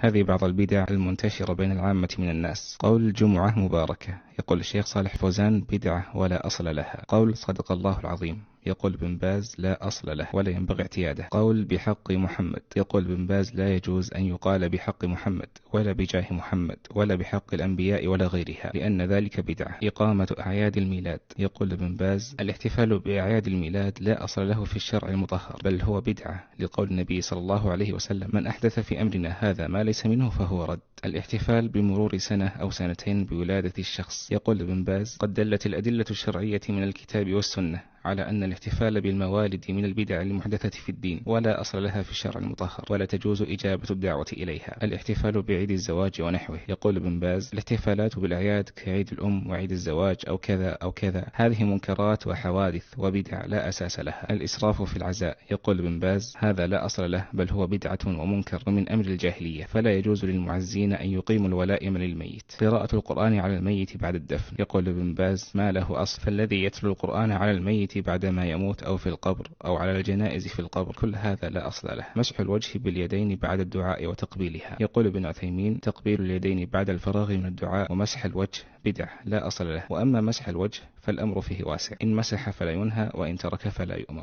هذه بعض البدع المنتشرة بين العامة من الناس. قول الجمعة مباركة، يقول الشيخ صالح فوزان بدعة ولا أصل لها. قول صدق الله العظيم، يقول ابن باز لا أصل له ولا ينبغي اعتياده. قول بحق محمد، يقول ابن باز لا يجوز أن يقال بحق محمد ولا بجاه محمد ولا بحق الأنبياء ولا غيرها، لأن ذلك بدعة. إقامة أعياد الميلاد، يقول ابن باز الاحتفال بأعياد الميلاد لا أصل له في الشرع المطهر، بل هو بدعة، لقول النبي صلى الله عليه وسلم من أحدث في أمرنا هذا ما ليس منه فهو رد. الاحتفال بمرور سنة أو سنتين بولادة الشخص، يقول ابن باز قد دلت الأدلة الشرعية من الكتاب والسنة على أن الاحتفال بالموالد من البدع المحدثة في الدين ولا أصل لها في الشرع المطهر، ولا تجوز إجابة الدعوة إليها. الاحتفال بعيد الزواج ونحوه، يقول ابن باز الاحتفالات بالأعياد كعيد الأم وعيد الزواج أو كذا أو كذا هذه منكرات وحوادث وبدع لا أساس لها. الإسراف في العزاء، يقول ابن باز هذا لا أصل له، بل هو بدعة ومنكر من أمر الجاهلية، فلا يجوز للمعزين أن يقيموا الولائم للميت. قراءة القرآن على الميت بعد الدفن، يقول ابن باز ما له أصل، فالذي يتلو القرآن على الميت بعدما يموت أو في القبر أو على الجنائز في القبر كل هذا لا أصل له. مسح الوجه باليدين بعد الدعاء وتقبيلها، يقول ابن عثيمين تقبيل اليدين بعد الفراغ من الدعاء ومسح الوجه بدع لا أصل له. وأما مسح الوجه فالأمر فيه واسع، إن مسح فلا ينهى وإن ترك فلا يؤمر.